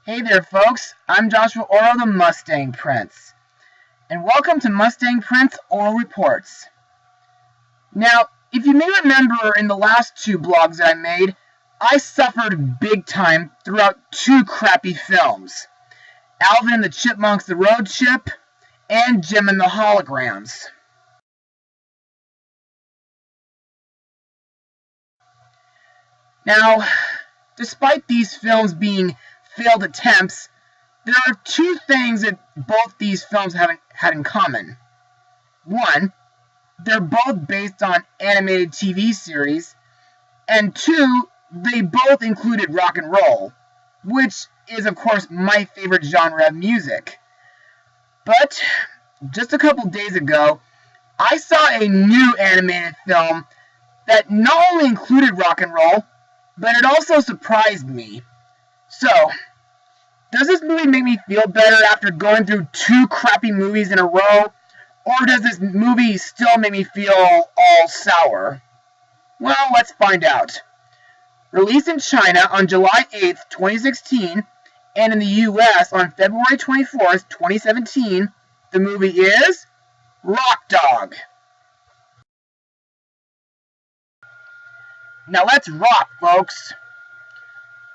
Hey there folks, I'm Joshua Orro, the Mustang Prince, and welcome to Mustang Prince Oral Reports. Now, if you may remember in the last two blogs that I made, I suffered big time throughout two crappy films, Alvin and the Chipmunks The Road Chip, and Jim and the Holograms. Now, despite these films being failed attempts, there are two things that both these films had in common. One, they're both based on animated TV series, and two, they both included rock and roll, which is of course my favorite genre of music. But just a couple days ago, I saw a new animated film that not only included rock and roll, but it also surprised me. So, does this movie make me feel better after going through two crappy movies in a row? Or does this movie still make me feel all sour? Well, let's find out. Released in China on July 8th, 2016, and in the US on February 24th, 2017, the movie is Rock Dog. Now let's rock, folks.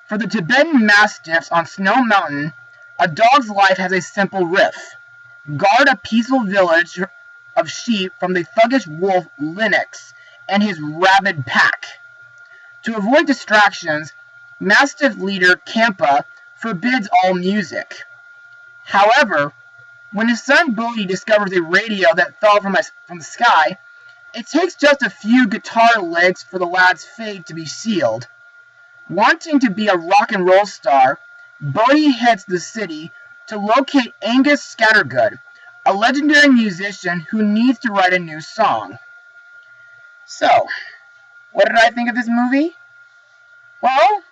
For the Tibetan Mastiffs on Snow Mountain, a dog's life has a simple riff. Guard a peaceful village of sheep from the thuggish wolf Lynx and his rabid pack. To avoid distractions, Mastiff leader Kampa forbids all music. However, when his son Bodhi discovers a radio that fell from the sky, it takes just a few guitar licks for the lad's fate to be sealed. Wanting to be a rock and roll star, Bodhi heads to the city to locate Angus Scattergood, a legendary musician who needs to write a new song. So, what did I think of this movie? Well,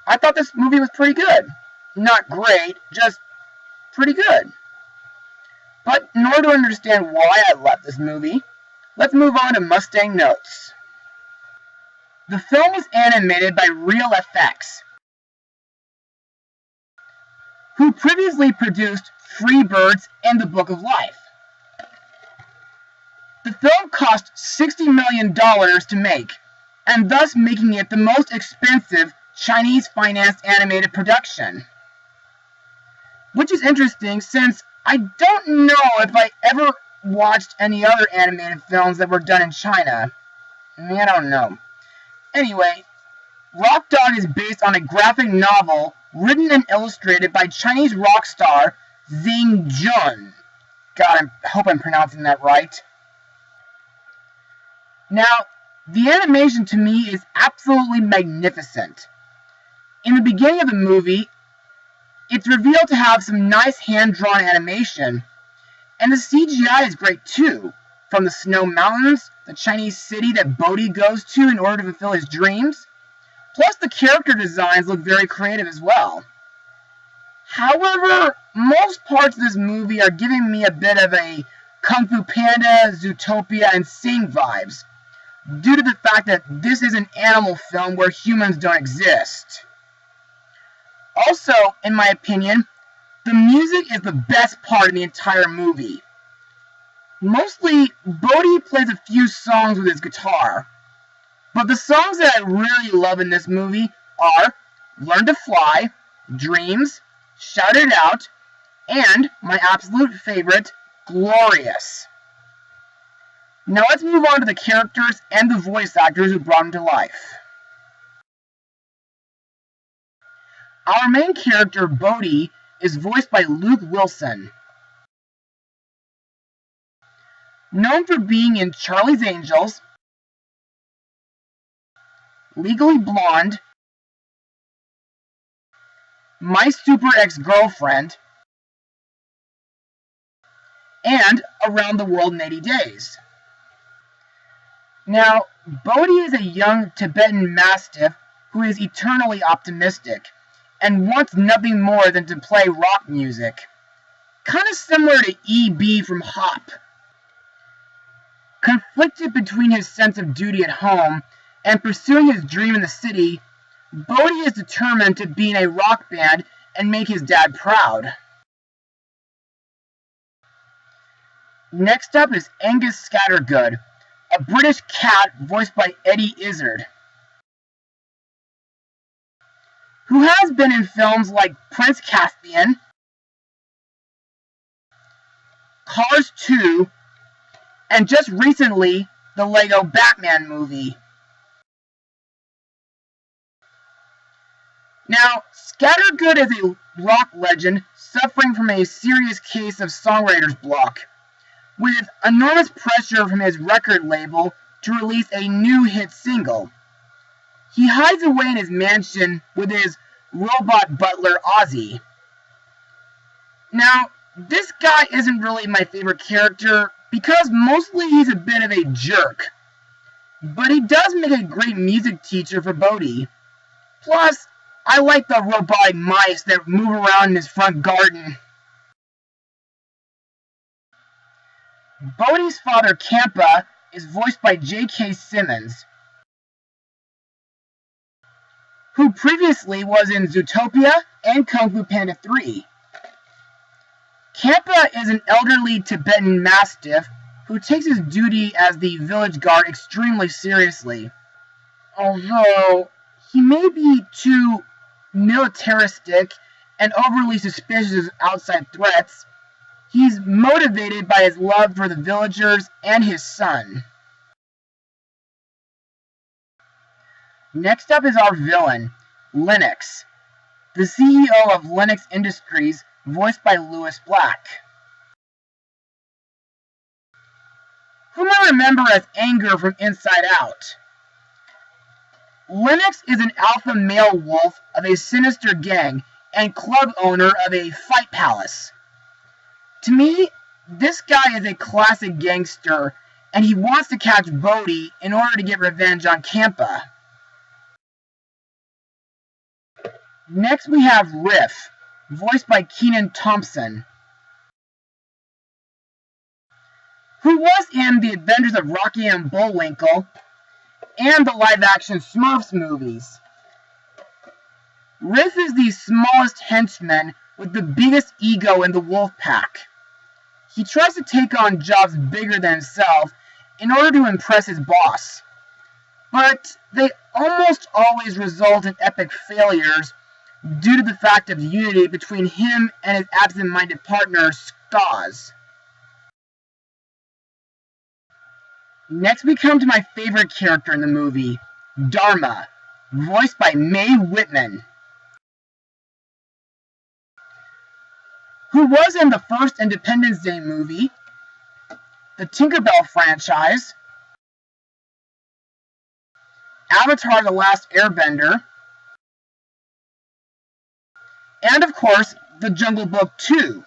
I thought this movie was pretty good. Not great, just pretty good. But in order to understand why I left this movie, let's move on to Mustang notes. The film was animated by Real FX, who previously produced Freebirds and The Book of Life. The film cost $60 million to make, and thus making it the most expensive Chinese-financed animated production. Which is interesting since I don't know if I ever watched any other animated films that were done in China. I don't know. Anyway, Rock Dog is based on a graphic novel written and illustrated by Chinese rock star Zhang Jun. God, I hope I'm pronouncing that right. Now, the animation to me is absolutely magnificent. In the beginning of the movie, it's revealed to have some nice hand-drawn animation, and the CGI is great too, from the Snow Mountains, the Chinese city that Bodhi goes to in order to fulfill his dreams. Plus, the character designs look very creative as well. However, most parts of this movie are giving me a bit of a Kung Fu Panda, Zootopia, and Sing vibes, due to the fact that this is an animal film where humans don't exist. Also, in my opinion, the music is the best part of the entire movie. Mostly, Bodhi plays a few songs with his guitar, but the songs that I really love in this movie are Learn to Fly, Dreams, Shout It Out, and my absolute favorite, Glorious. Now let's move on to the characters and the voice actors who brought them to life. Our main character, Bodhi, is voiced by Luke Wilson. Known for being in Charlie's Angels, Legally Blonde, My Super Ex-Girlfriend, and Around the World in 80 Days. Now, Bodhi is a young Tibetan Mastiff who is eternally optimistic and wants nothing more than to play rock music. Kind of similar to E.B. from Hop. Conflicted between his sense of duty at home and pursuing his dream in the city, Bodhi is determined to be in a rock band and make his dad proud. Next up is Angus Scattergood, a British cat voiced by Eddie Izzard, who has been in films like Prince Caspian, Cars 2, and just recently, the Lego Batman movie. Now, Scattergood is a rock legend suffering from a serious case of songwriter's block, with enormous pressure from his record label to release a new hit single. He hides away in his mansion with his robot butler Ozzy. Now, this guy isn't really my favorite character because mostly he's a bit of a jerk, but he does make a great music teacher for Bodhi. Plus, I like the robotic mice that move around in his front garden. Bodhi's father, Campa, is voiced by J.K. Simmons, who previously was in Zootopia and Kung Fu Panda 3. Campa is an elderly Tibetan Mastiff who takes his duty as the village guard extremely seriously. Although he may be too militaristic and overly suspicious of outside threats, he's motivated by his love for the villagers and his son. Next up is our villain, Lennox, the CEO of Lennox Industries, voiced by Lewis Black, whom I remember as Anger from Inside Out. Lennox is an alpha male wolf of a sinister gang and club owner of a fight palace. To me, this guy is a classic gangster, and he wants to catch Bodhi in order to get revenge on Campa. Next we have Riff, voiced by Kenan Thompson, who was in The Adventures of Rocky and Bullwinkle and the live-action Smurfs movies. Riff is the smallest henchman with the biggest ego in the wolf pack. He tries to take on jobs bigger than himself in order to impress his boss, but they almost always result in epic failures due to the fact of unity between him and his absent-minded partner, Skaz. Next we come to my favorite character in the movie, Dharma, voiced by Mae Whitman, who was in the first Independence Day movie, the Tinkerbell franchise, Avatar: The Last Airbender, and of course, The Jungle Book 2.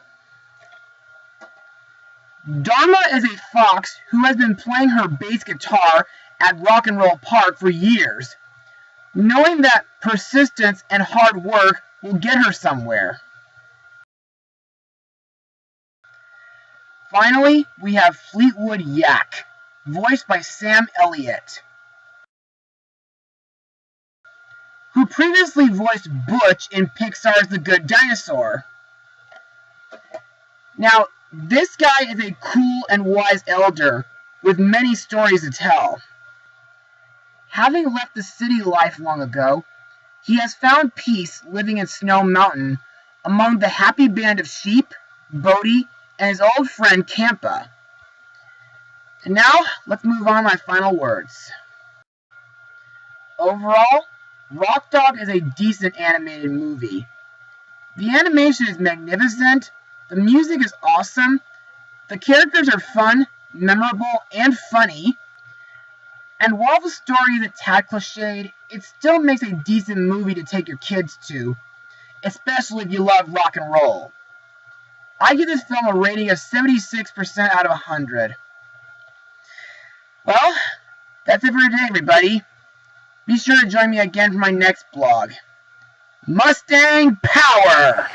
Darla is a fox who has been playing her bass guitar at Rock and Roll Park for years, knowing that persistence and hard work will get her somewhere. Finally, we have Fleetwood Yak, voiced by Sam Elliott, who previously voiced Butch in Pixar's The Good Dinosaur. Now, this guy is a cool and wise elder with many stories to tell. Having left the city life long ago, he has found peace living in Snow Mountain among the happy band of sheep, Bodhi, and his old friend Campa. And now, let's move on to my final words. Overall, Rock Dog is a decent animated movie. The animation is magnificent, the music is awesome, the characters are fun, memorable, and funny, and while the story is a tad cliched, it still makes a decent movie to take your kids to, especially if you love rock and roll. I give this film a rating of 76% out of 100. Well, that's it for today, everybody. Be sure to join me again for my next blog. Mustang Power!